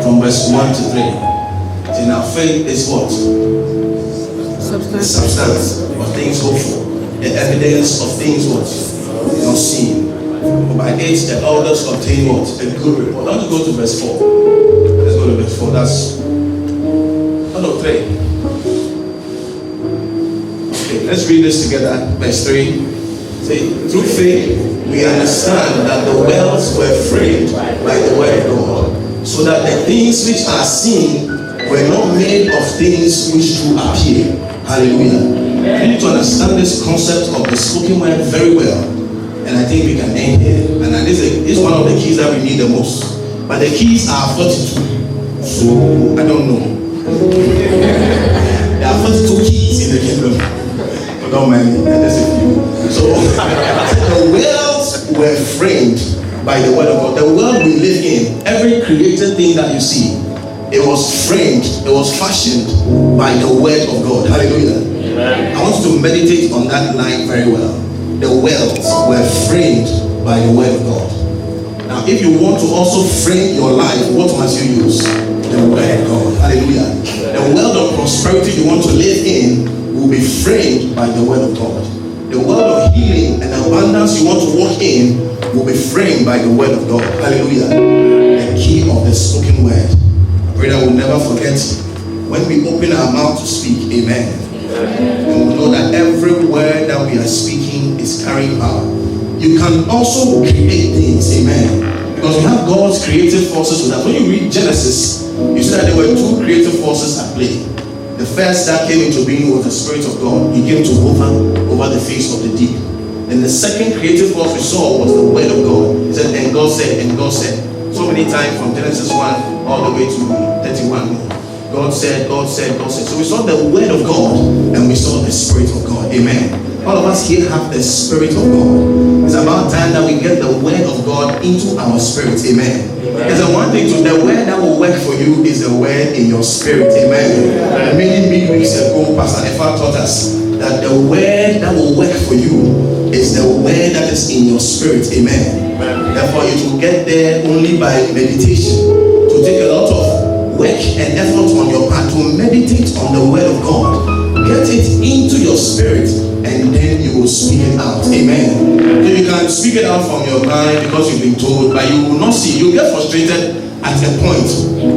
from verse 1 to 3. So now faith is what? The substance of things hoped for, the evidence of things what? Not seen. But by 8 the elders obtain what? A good report. Let's go to verse 4. Let's go to verse 4. That's 3. Okay, let's read this together. Verse 3. Say, through faith we understand that the worlds were framed by the word of God, so that the things which are seen were not made of things which do appear. Hallelujah. You need to understand this concept of the spoken word very well. And I think we can end here. And this is one of the keys that we need the most. But the keys are 42. So, I don't know. There are 42 keys in the kingdom. But don't mind me. There's a few. So, the worlds were framed by the word of God. The world we live in, every created thing that you see, it was framed, it was fashioned by the word of God. Hallelujah. Amen. I want you to meditate on that line very well. The worlds were framed by the word of God. Now, if you want to also frame your life, what must you use? The word of God. Hallelujah. The world of prosperity you want to live in will be framed by the word of God. The world of healing and abundance you want to walk in will be framed by the word of God. Hallelujah. The key of the spoken word. I pray that we'll never forget when we open our mouth to speak. Amen. And we know that every word that we are speaking is carrying power. You can also create things. Amen. Because we have God's creative forces with that. When you read Genesis, you see that there were two creative forces at play. The first that came into being was the Spirit of God. He came to hover over the face of the deep. And the second creative force we saw was the word of God. He said, and God said, and God said. So many times from Genesis 1 all the way to 31. God said, God said, God said. So we saw the word of God and we saw the Spirit of God. Amen. All of us here have the Spirit of God. It's about time that we get the word of God into our spirit. Amen. There's a one thing to the word that will work for you is the word in your spirit. Amen. Many weeks ago, Pastor Efa taught us that the word that will work for you is the word that is in your spirit. Amen. Therefore, you will get there only by meditation. To take a lot of work and effort on your part to meditate on the word of God. Get it into your spirit and then you will speak it out. Amen. So you can speak it out from your mind because you've been told, but you will not see. You get frustrated at a point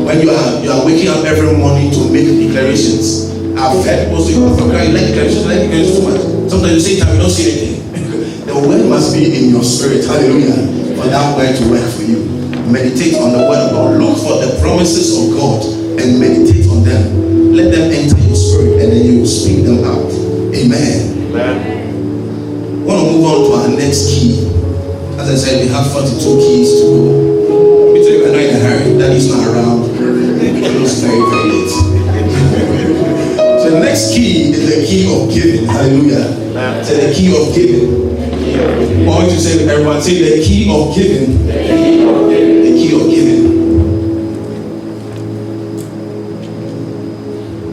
when you are waking up every morning to make declarations. I've heard people say, oh, you like declarations too much. Sometimes you say time, you don't see anything. The word must be in your spirit. Hallelujah. For that word to work for you. Meditate on the word of God. Look for the promises of God and meditate on them. Let them enter your spirit and then you will speak them out. Amen. Amen. I want to move on to our next key. As I said, we have 42 keys to go. Let me tell you, we're not in a hurry. Daddy's not around. It looks very, very late. So the next key is the key of giving. Hallelujah. So the key of giving. I want you to say, everyone say the key of giving. The key of giving.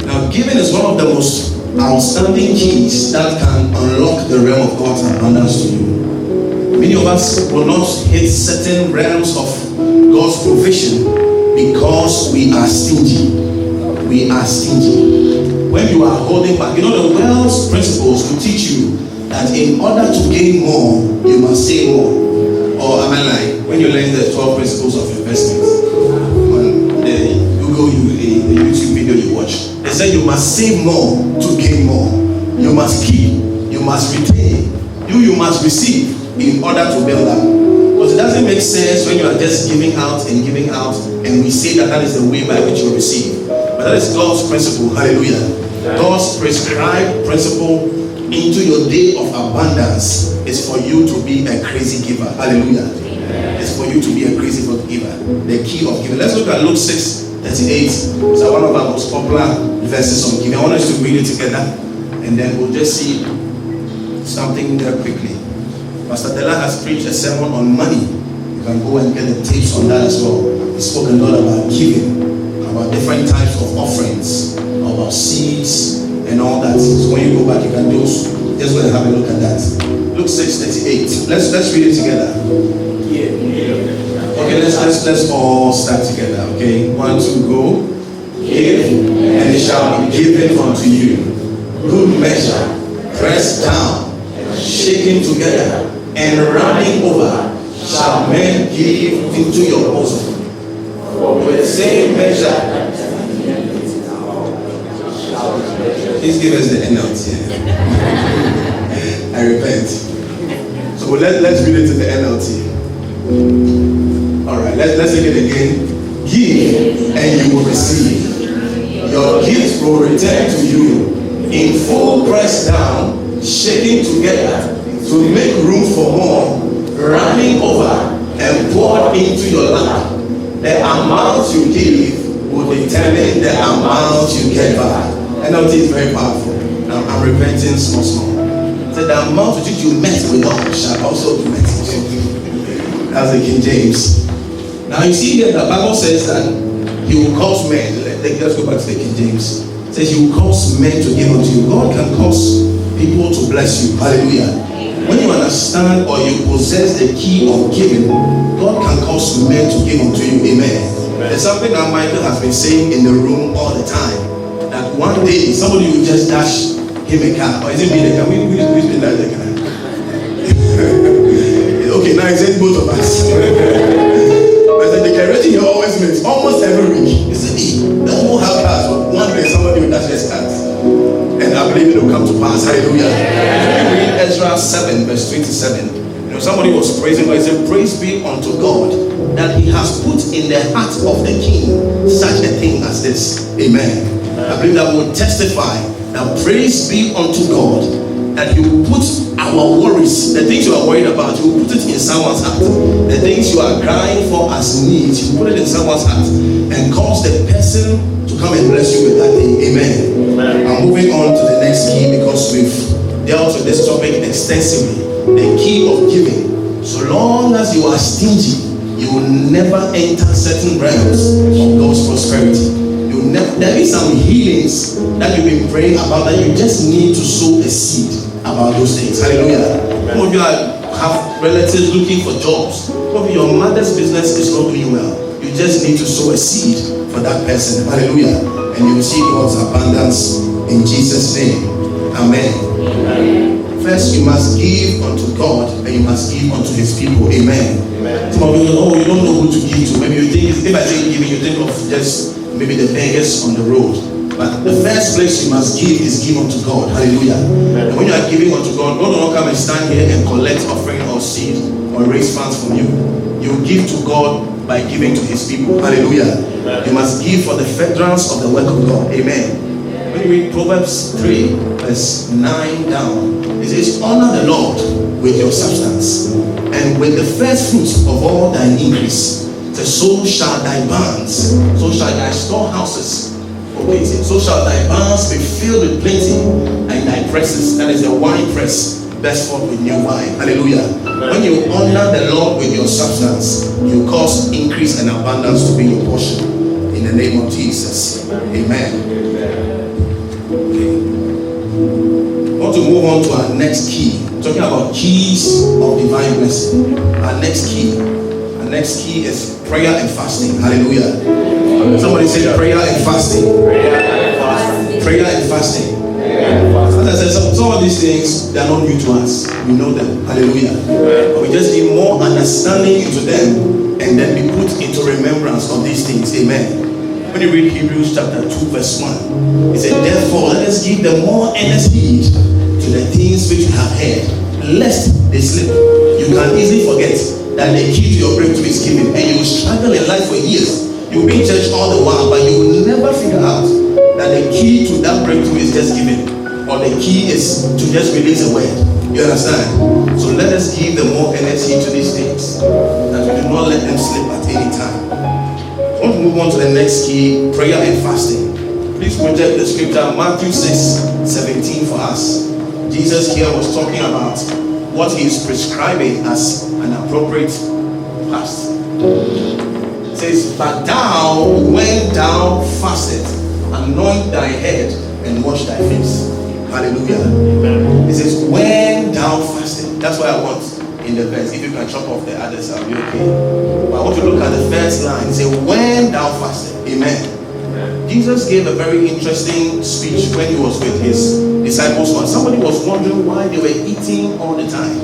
Now, giving is one of the most outstanding keys that can unlock the realm of God's abundance to you. Many of us will not hit certain realms of God's provision because we are stingy. We are stingy. When you are holding back, you know the world's principles will teach you that in order to gain more, you must save more. Or am I lying? When you learn the 12 principles of investment on the Google, the YouTube video you watch, they say you must save more to gain more. You must keep, you must retain, you must receive in order to build up. Because it doesn't make sense when you are just giving out, and we say that is the way by which you receive. But that is God's principle. Hallelujah. God's prescribed principle into your day of abundance is for you to be a crazy giver. Hallelujah. It's for you to be a crazy giver. The key of giving. Let's look at Luke 6:38. It's one of our most popular verses on giving. I want us to read it together and then we'll just see something there quickly. Pastor Della has preached a sermon on money. You can go and get the tapes on that as well. He spoke a lot about giving, about different types of offerings, about seeds and all that. So when you go back, you can just go and have a look at that. Luke 6:38. Let's read it together. Okay, let's all start together. Okay, 1, 2, go. Give, and it shall be given unto you. Good measure, pressed down, shaken together, and running over, shall men give into your bosom. For with the same measure. Please give us the NLT. I repent. So let's read it to the NLT. Alright, let's take it again. Give and you will receive. Your gift will return to you in full press down, shaking together to make room for more, running over and poured into your lap. The amount you give will determine the amount you get back. NLT is very powerful. Now I'm repenting small. So the amount which you met with God shall also be met with you. That's the King James. Now you see here the Bible says that He will cause men. Let's go back to the King James. It says He will cause men to give unto you. God can cause people to bless you. Hallelujah. When you understand or you possess the key of giving, God can cause men to give unto you. Amen. There's something that Michael has been saying in the room all the time. That one day somebody will just dash him a car. Or is it me the car? Who's been that the car? Okay, now it's both of us. But the declaration he always makes, almost every week, is that he doesn't have cars, but one day somebody will dash his cars. And I believe it will come to pass. Hallelujah. Read Ezra 7, verse 27. You know, somebody was praising God. He said, praise be unto God that He has put in the heart of the king such a thing as this. Amen. I believe that will testify that praise be unto God that He will put our worries, the things you are worried about, He will put it in someone's heart. The things you are crying for as needs, He will put it in someone's heart and cause the person to come and bless you with that thing. Amen. I'm moving on to the next key because we've dealt with this topic extensively. The key of giving. So long as you are stingy, you will never enter certain realms of God's prosperity. There is some healings that you've been praying about that you just need to sow a seed about those things. Hallelujah. Some of you have relatives looking for jobs. Some of your mother's business is not doing well. You just need to sow a seed for that person. Hallelujah. And you will see God's abundance in Jesus' name. Amen. First, you must give unto God and you must give unto His people. Amen. Some of you, you don't know who to give to. Maybe you think, if I say giving, you think of just maybe the beggars on the road. But the first place you must give is give unto God. Hallelujah. And when you are giving unto God, God will not come and stand here and collect offering or seed or raise funds from you. You give to God by giving to His people. Hallelujah. You must give for the furtherance of the work of God. Amen. When you read Proverbs 3, verse 9 down, it says, honor the Lord with your substance and with the first fruits of all thine increase. So shall thy barns, so shall thy storehouses, okay, so shall thy barns be filled with plenty, and thy presses, that is the wine press, burst forth with new wine. Hallelujah. When you honor the Lord with your substance, you cause increase and abundance to be your portion. In the name of Jesus. Amen. Okay. I want to move on to our next key. Talking about keys of divine blessing. Our next key is prayer and fasting. Hallelujah. Somebody say prayer and fasting. Prayer and fasting. As I said, some of these things, they are not new to us. We know them. Hallelujah. But we just need more understanding into them and then be put into remembrance of these things. Amen. When you read Hebrews chapter 2 verse 1, it said, therefore let us give the more earnest heed to the things which you have heard, lest they slip. You can easily forget that the key to your breakthrough is giving, and you will struggle in life for years. You will be in church all the while, but you will never figure out that the key to that breakthrough is just giving, or the key is to just release a word. You understand? So let us give the more energy to these things, that we do not let them slip at any time. I want to move on to the next key, prayer and fasting. Please project the scripture, Matthew 6:17 for us. Jesus here was talking about what He is prescribing as an appropriate fast. It says, but thou, when thou fastest, anoint thy head and wash thy face. Hallelujah. It says, when thou fastest. That's why I want in the verse. If you can chop off the others, I'll be okay. But I want to look at the first line. It says, when thou fasted. Amen. Jesus gave a very interesting speech when he was with his disciples once. Somebody was wondering why they were eating all the time.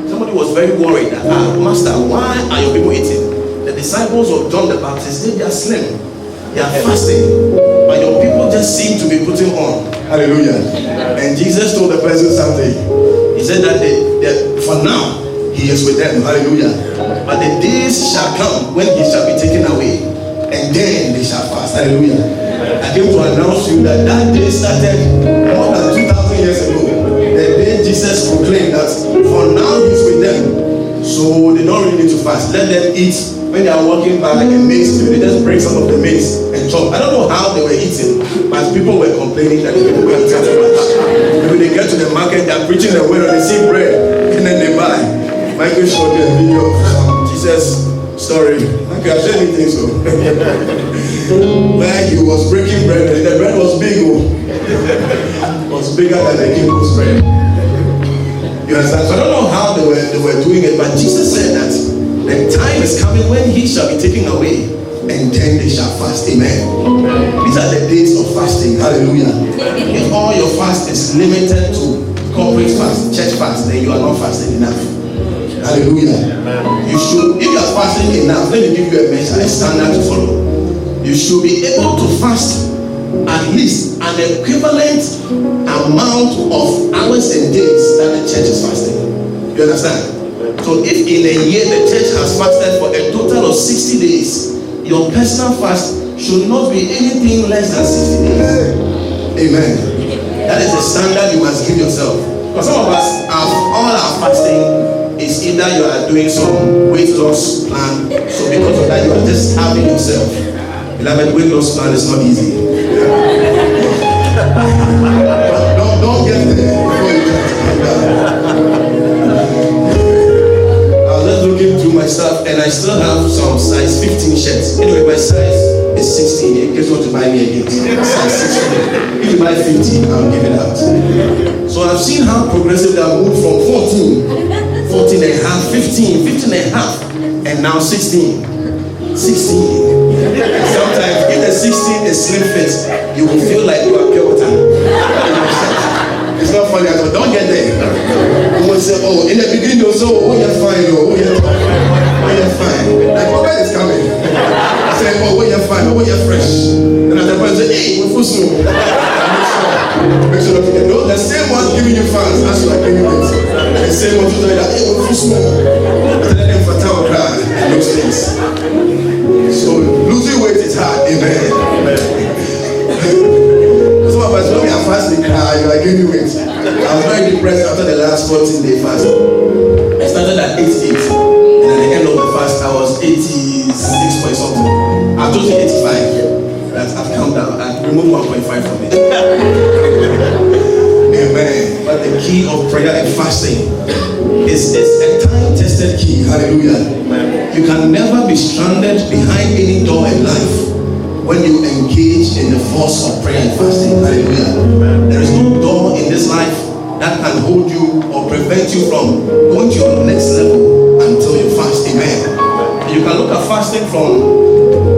Somebody was very worried that, Master, why are your people eating? The disciples of John the Baptist, they are slim. They are fasting. But your people just seem to be putting on. Hallelujah. And Jesus told the person something. He said that for now, he is with them. Hallelujah. But the days shall come when he shall be taken away. And then they shall fast. Hallelujah. I came to announce to you that day started more than 2,000 years ago. The day Jesus proclaimed that for now he's with them. So they don't really need to fast. Let them eat. When they are walking by like a mix, they just bring some of the mix and chop. I don't know how they were eating, but people were complaining that the people were eating too much. When they get to the market, they are preaching the word and they see bread and then they buy. Michael showed me a video of Jesus' story. Okay, I've said anything so. Where he was breaking bread and the bread was big. It was bigger than the king's bread. You understand? So I don't know how they were doing it, but Jesus said that the time is coming when he shall be taken away, and then they shall fast. Amen. These are the days of fasting. Hallelujah. If all your fast is limited to corporate fast, church fast, then you are not fasting enough. Hallelujah. You should, if you are fasting enough, let me give you a measure, a standard to follow. You should be able to fast at least an equivalent amount of hours and days that the church is fasting. You understand? So if in a year the church has fasted for a total of 60 days, your personal fast should not be anything less than 60 days. Amen. That is the standard you must give yourself. Because some of us, all our fasting is either you are doing some weight loss plan, so because of that you are just having yourself. Beloved, weight loss plan is not easy. don't get there before you get looking through my stuff and I still have some size 15 shirts. Anyway, my size is 16. In case you want to buy me again, size 16. If you buy 50, I'll give it out. So I've seen how progressive they have moved from 14 and a half, 15 and a half, and now 16. And sometimes if the 16 is slim fit, you will feel like you are pure water. It's not funny at all. Don't get there. You will say, oh, in the beginning you'll say, oh, you're fine, oh, you're fine. Like, oh, when is coming? I say, oh, when you're fine, oh, you're fresh. Then at the point, say, hey, we're full soon. Make sure that you know the same one giving you fans as you are giving it. The same one to tell you that, hey, we're full soon. But then them for tower crowd and those things. So losing weight is hard. Amen. Some of us, when we are fasting, you are gaining weight. I was very depressed after the last 14-day fast. I started at 88, and at the end of the fast, I was 86 point something. I told you 85. That I've come down. I removed 1.5 from it. Amen. But the key of prayer and fasting is a time-tested key. Hallelujah. You can never be stranded behind any door in life when you engage in the force of prayer and fasting. Hallelujah. There is no door in this life that can hold you or prevent you from going to your next level until you fast. Amen. You can look at fasting from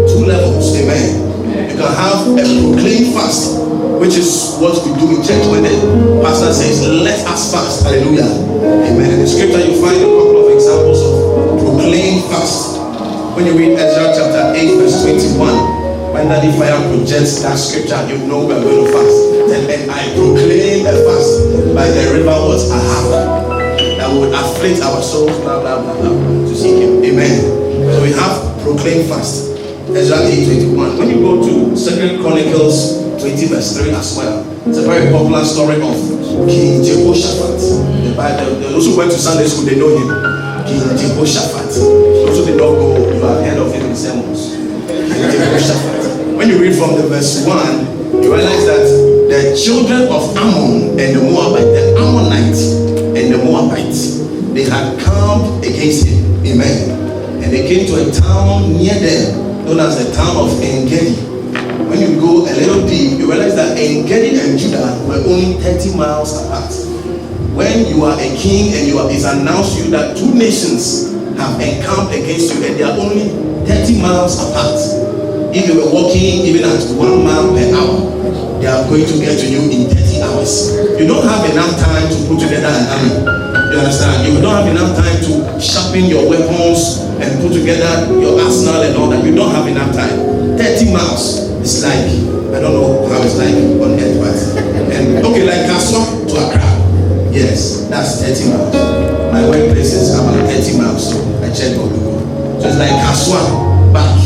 two levels. Amen. You can have a proclaimed fast, which is what we do in church when the pastor says, let us fast. Hallelujah. Amen. In the scripture you find a couple of examples of proclaimed fast. When you read Ezra chapter 8 verse 21, when Daddy Fire projects that scripture, you know we are going to fast. And I proclaim a fast by the river was Ahava, that would afflict our souls, blah, blah, blah, blah, to seek him. Amen. So we have proclaimed fast. Ezra 8:21. When you go to 2 Chronicles 20 verse 3 as well, it's a very popular story of King Jehoshaphat. The Bible, those who went to Sunday school, they know him. King Jehoshaphat. Those who did not go, you have heard of him in sermons. King Jehoshaphat. When you read from the verse 1, you realize that the children of Ammon and the Moabites, the Ammonites and the Moabites, they had come against him. Amen. And they came to a town near them, known as the town of En-Gedi. When you go a little deep, you realize that En-Gedi and Judah were only 30 miles apart. when you are a king and it's announced to you that two nations have encamped against you and they are only 30 miles apart. If you were walking even at 1 mile per hour, they are going to get to you in 30 hours. You don't have enough time to put together an army. You understand? You don't have enough time to sharpen your weapons and put together your arsenal and all that. You don't have enough time. 30 miles is like, I don't know how it's like on earth, but and okay, like Kaswa to Accra. Yes, that's 30 miles. My workplace is about 30 miles, so I checked on Google. So it's like Kaswa back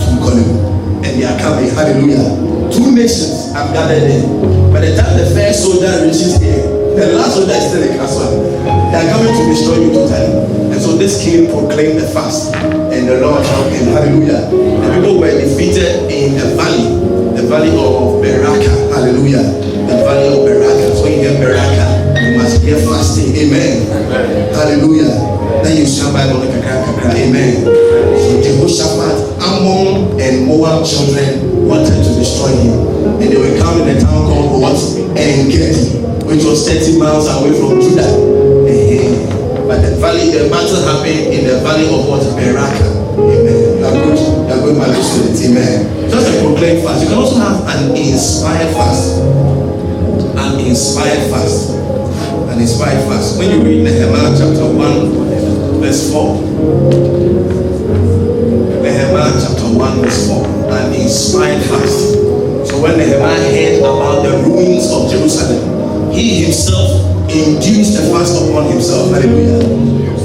to Kolu. And they are coming, hallelujah. Two nations have gathered there. By the time the first soldier reaches there, the last soldier is still in Kaswa. They are coming to destroy you totally. And so this king proclaimed the fast, and the Lord helped him. Hallelujah. The people were defeated in the valley of Beraka. Hallelujah. The valley of Beraka. So when you hear Beraka, you must hear fasting. Amen. Hallelujah. Then you shall buy one kakra. Amen. So Jehoshaphat, Ammon and Moab children wanted to destroy him, and they were come in a town called what? En-Gedi, which was 30 miles away from Judah. But the battle happened in the valley of what? Beraka. Amen. You are good Bible students. Amen. Just a proclaimed fast. You can also have an inspired fast. An inspired fast. An inspired fast. When you read Nehemiah chapter 1, verse 4. Nehemiah chapter 1, verse 4. An inspired fast. So when Nehemiah heard about the ruins of Jerusalem, he himself induced a fast upon himself. Hallelujah.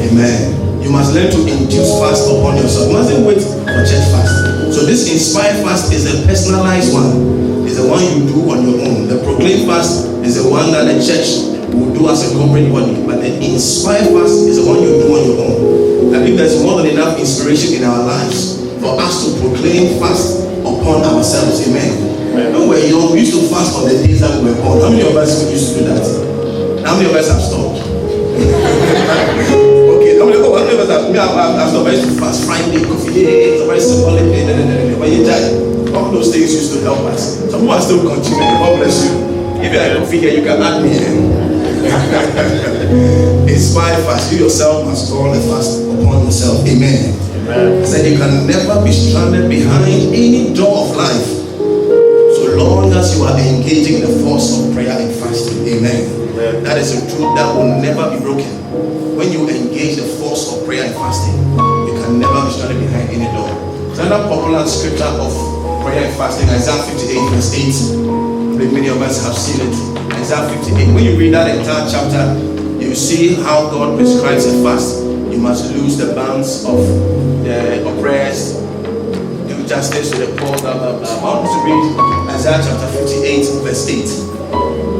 Amen. You must learn to induce fast upon yourself. You mustn't wait for church fast. So this inspired fast is a personalized one. It's the one you do on your own. The proclaimed fast is the one that the church will do as a corporate body. But the inspired fast is the one you do on your own. I think there's more than enough inspiration in our lives for us to proclaim fast upon ourselves. Amen. When we were young, we used to fast on the days that we were born. How many of us used to do that? How many of us have stopped? Okay, how many of us have stopped? I used to fast Friday, coffee day, it's a very symbolic day, when you die. All those things used to help us. Some people are still continuing. God bless you. If you are a coffee here, you can add me in. Inspired fast. You yourself must call a fast upon yourself. Amen. Amen. I said you can never be stranded behind any door of life so long as you are engaging the force of prayer and fasting. Amen. That is a truth that will never be broken. When you engage the force of prayer and fasting, you can never be stranded behind any door. It's another popular scripture of prayer and fasting, Isaiah 58 verse 8. Many of us have seen it. Isaiah 58. When you read that entire chapter, you see how God prescribes a fast. You must lose the bands of the oppressed, do justice to the poor, blah, blah, blah. I want to read Isaiah chapter 58 verse 8.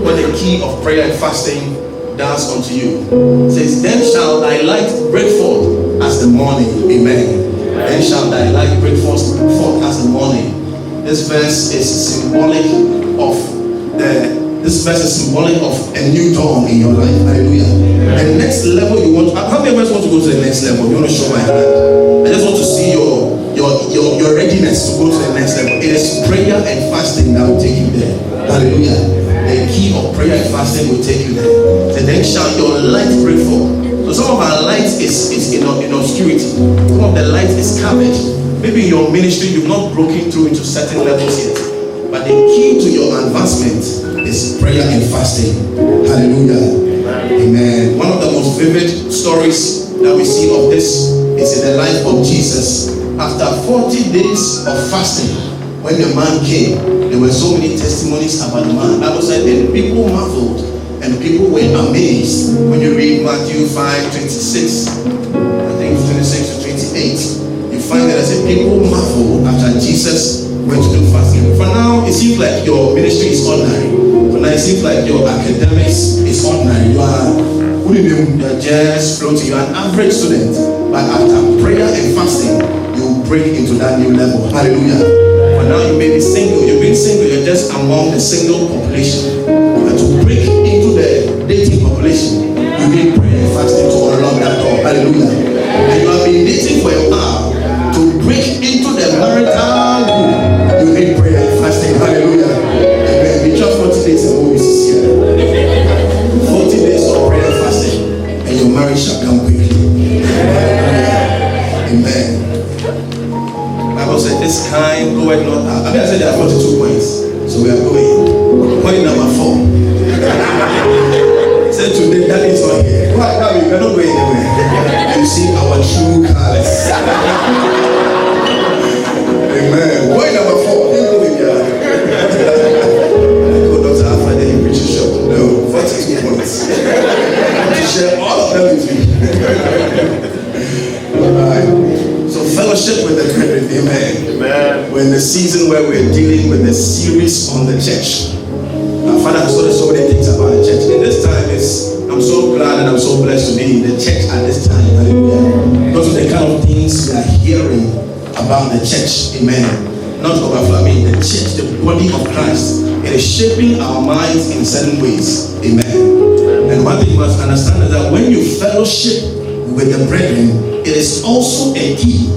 What the key of prayer and fasting does unto you. It says, then shall thy light break forth as the morning. Amen. Then shall thy light break forth as the morning. This verse is symbolic of a new dawn in your life. Hallelujah. The next level you want. How many of us want to go to the next level? You want to show my hand? I just want to see your readiness to go to the next level. It is prayer and fasting that will take you there. Hallelujah. The key of prayer and fasting will take you there. So then shall your light break forth. So some of our light is in obscurity. Some of the light is covered. Maybe in your ministry you've not broken through into certain levels yet. But the key to your advancement is prayer and fasting. Hallelujah. Amen. One of the most vivid stories that we see of this is in the life of Jesus. After 40 days of fasting, when the man came, there were so many testimonies about the man. The Bible said, and people marveled and people were amazed. When you read Matthew 5:26, I think 26 to 28, you find that as a people marveled after Jesus went to do fasting. For now, it seems like your ministry is ordinary. For now, it seems like your academics is ordinary. You are just floating. You are an average student. But after prayer and fasting, you break into that new level. Hallelujah. For now, you may be single. You've been single. You're just among the single population. But to break into the dating population, you need prayer and fasting to unlock that door. Hallelujah. And you have been dating for a while. To break into the marital group, you need prayer and fasting. Hallelujah. Amen. We just 40 days of movies here. 40 days of marriage shall come quickly. Amen. Bible said this kind goeth not out. I said there are 42 points. So we are going. Point number 4. Said today that is not here. Why? Now we cannot go anywhere. You see our true colors. Amen. Point number 4. Then go with your go Dr. Alpha, then you preach a show. No, 42 points. To share all of them with you. Alright. So fellowship with the brethren, amen. We're in the season where we're dealing with the series on the church. Our Father has told us so many things about the church. And this time I'm so glad and I'm so blessed to be in the church at this time. Hallelujah. Because of the kind of things we are hearing about the church, amen. Not overflowing, the church, the body of Christ. It is shaping our minds in certain ways, amen. And one thing you must understand is that when you fellowship with the brethren, it is also a key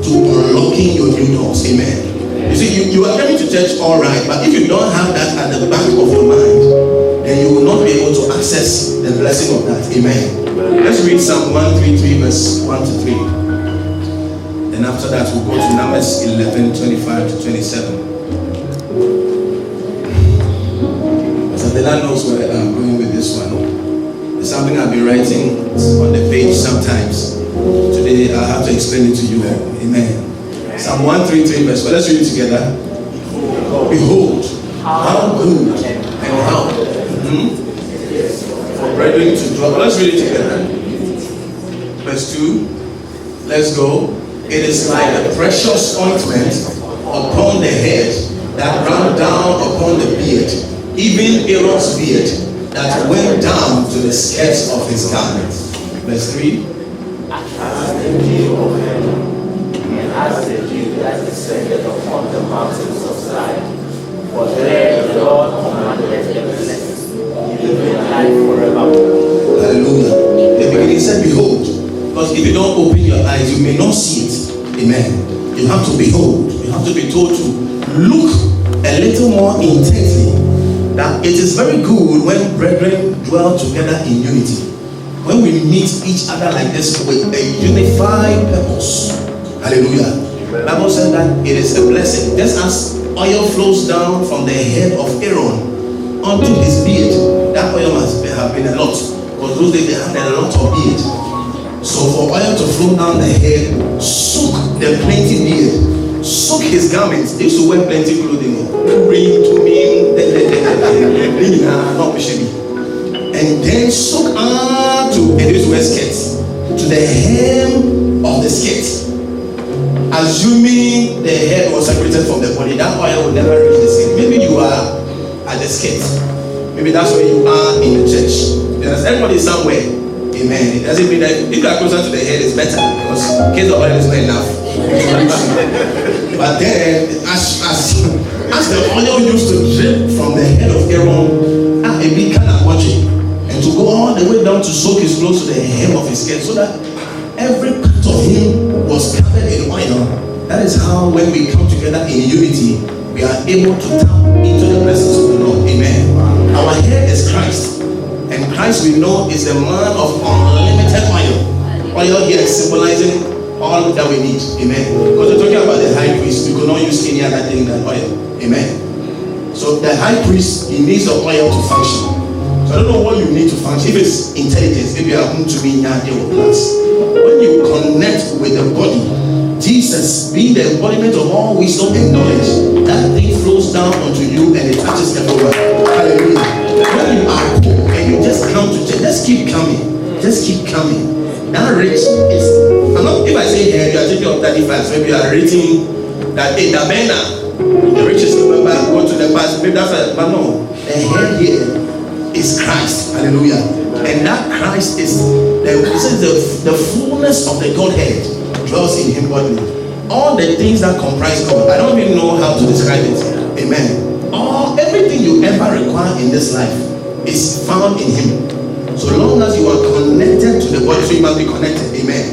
to unlocking your new doors. Amen. You see, you are coming to church all right, but if you don't have that at the back of your mind, then you will not be able to access the blessing of that. Amen. Let's read Psalm 133 verse 1 to 3. Then after that we'll go to Numbers 11, 25 to 27. So the Lord knows where I'm going with this one. It's something I've been writing on the page sometimes. Today I have to explain it to you. Amen. Psalm 133 verse 1. Let's read it together. Behold, how good and how for brethren to dwell. Let's read it together. Verse 2. Let's go. It is like a precious ointment upon the head that ran down upon the beard, even Aaron's beard that went down to the skirts of his garment. Verse 3. As the dew of heaven, and as the dew that descended upon the mountains of Zion. For there the Lord commanded the blessing, even life forevermore. Hallelujah. The beginning said, behold. Because if you don't open your eyes, you may not see it. Amen. You have to behold. You have to be told to look a little more intently. That it is very good when brethren dwell together in unity. When we meet each other like this with a unified purpose. Hallelujah. The Bible said that it is a blessing. Just as oil flows down from the head of Aaron onto his beard, that oil must have been a lot. Because those days they had a lot of beard. So for oil to flow down the head, soak the plenty beard, soak his garments. They used to wear plenty clothing. And then soak to these wear skirts, to the hem of the skirt. Assuming the head was separated from the body, that oil will never reach the skin. Maybe you are at the skirt. Maybe that's where you are in the church. There's everybody somewhere. Amen. It doesn't mean that if you are closer to the head, it's better because in case the oil is not enough. But then, as the oil used to drip from the head of Aaron, a big kind of watching. And to go all the way down to soak his clothes to the hem of his skirt so that every part of him was covered in oil. That is how when we come together in unity, we are able to tap into the presence of the Lord. Amen. Our head is Christ. And Christ we know is the man of unlimited oil. Oil here is symbolizing all that we need. Amen. Because we're talking about the high priest, we could not use any other thing than oil. Amen. So the high priest, he needs the oil to function. So I don't know what you need to function. If it's intelligence, maybe you are going to be in your class. When you connect with the body, Jesus being the embodiment of all wisdom and knowledge, that thing flows down onto you and it touches everywhere. Hallelujah. When you are poor and you just come to church, just keep coming. Just keep coming. That rich is, I'm not, if I say here, you are taking up 35, maybe you are rating that, hey, the richest member, go to the past, maybe that's a, but no, the head here is Christ. Hallelujah. And that Christ is the fullness of the Godhead dwells in him bodily. All the things that comprise God, I don't even know how to describe it. Amen. Everything you ever require in this life is found in him. So long as you are connected to the body, so you must be connected. Amen.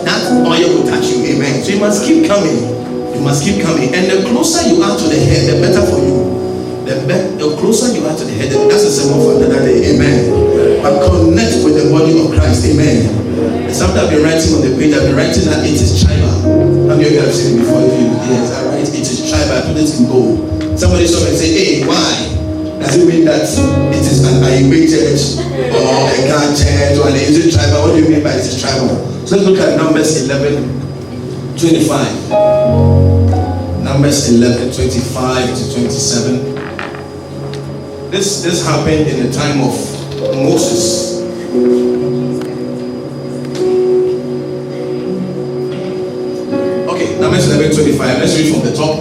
That oil will touch you. Amen. So you must keep coming. You must keep coming. And the closer you are to the head, the better for you. the closer you are to the head, that's a symbol for another day. Amen. But connect with the body of Christ. Amen. And something I've been writing on the page, I've been writing that it is tribal. How many of you have seen it before? Yes, I write it is tribal. I put it in gold. Somebody saw me and say, hey, why? Does it mean that it is an Ayimbe church or a Gan church or an Asian tribal? What do you mean by it is tribal? So let's look at Numbers 11:25. Numbers 11:25 to 27. This happened in the time of Moses. Okay, Numbers 11:25. Let's read from the top.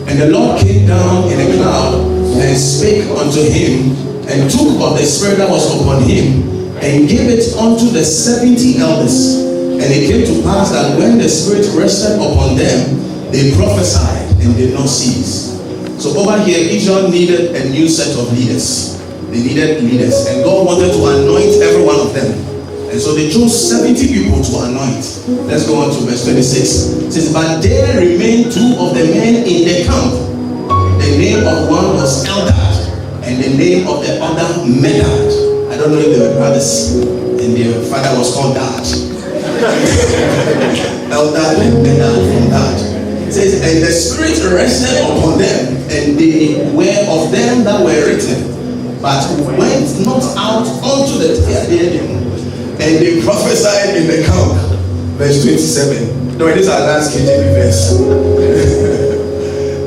And the Lord came down in a cloud and spake unto him, and took of the spirit that was upon him, and gave it unto the 70 elders. And it came to pass that when the spirit rested upon them, they prophesied and did not cease. So over here, Israel needed a new set of leaders. They needed leaders, and God wanted to anoint every one of them. And so they chose 70 people to anoint. Let's go on to verse 26. It says, but there remained 2 of the men in the camp. The name of one was Eldad, and the name of the other Medad. I don't know if they were brothers, and their father was called Dad. Eldad and Medad from Dad. It says, and the spirit rested upon them, and they were of them that were written, but went not out unto the Teadenim, and they prophesied in the camp. Verse 27. No, this is our last KJV verse.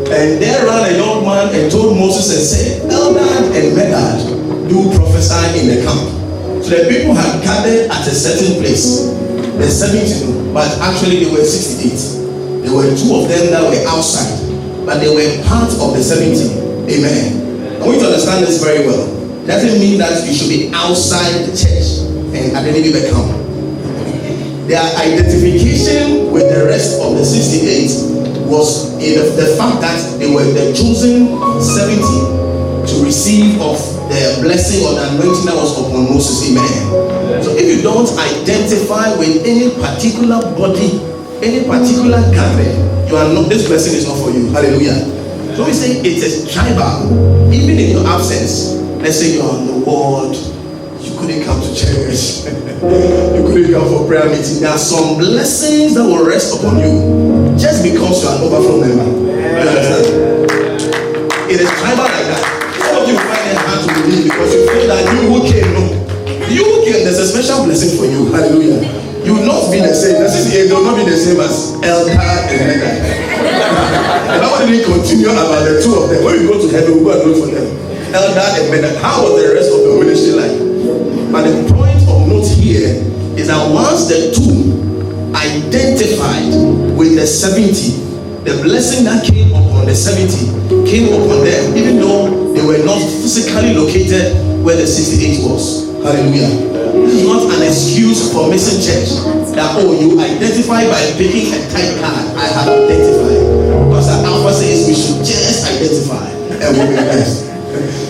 And there ran a young man and told Moses and said, Eldad and Medad do prophesy in the camp. So the people had gathered at a certain place, the 70, but actually they were 68. There were 2 of them that were outside, but they were part of the 70. Amen. I want you to understand this very well. It doesn't mean that you should be outside the church and at any given camp. Their identification with the rest of the 68 was in the fact that they were the chosen 70 to receive of the blessing or the anointing that was upon Moses. Amen. So if you don't identify with any particular body, any particular gathering, you are not, this blessing is not for you. Hallelujah. So we say it is tribal. Even in your absence, let's say you're on the ward, you couldn't come to church, you couldn't come for prayer meeting. There are some blessings that will rest upon you just because you are an overflow member. You understand? It is tribal like that. Some of you find it hard to believe because you feel that you who came, no. You who came, there's a special blessing for you. Hallelujah. You will not be the same. The 68 will not be the same as Eldad and Medad. And I want to continue about the 2 of them. When we go to heaven, we go and look for them. Eldad and Medad. How was the rest of the ministry like? But the point of note here is that once the 2 identified with the 70, the blessing that came upon the 70 came upon them, even though they were not physically located where the 68 was. Hallelujah. This is not an excuse for missing church. That, oh, you identify by picking a tight card. I have identified. Because the Alpha says we should just identify and we will be blessed.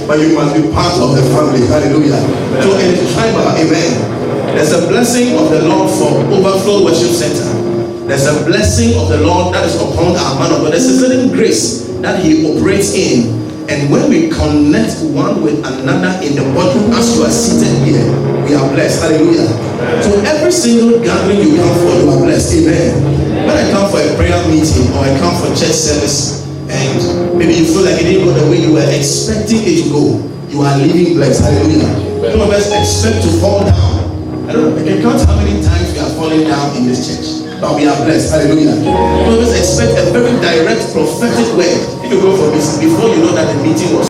But you must be part of the family. Hallelujah. So in the tribal, amen. There's a blessing of the Lord for Overflow Worship Center. There's a blessing of the Lord that is upon our man of God. There's a certain grace that He operates in. And when we connect one with another in the body, as you are seated here, we are blessed. Hallelujah. So every single gathering you come for, you are blessed. Amen. When I come for a prayer meeting or I come for church service, and maybe you feel like it didn't go the way you were expecting it to go, you are living blessed. Hallelujah. Some of us expect to fall down. I don't know, I can count how many times we are falling down in this church, but we are blessed. Hallelujah. Some of us expect a very direct prophetic word. If you go for this, before you know that the meeting was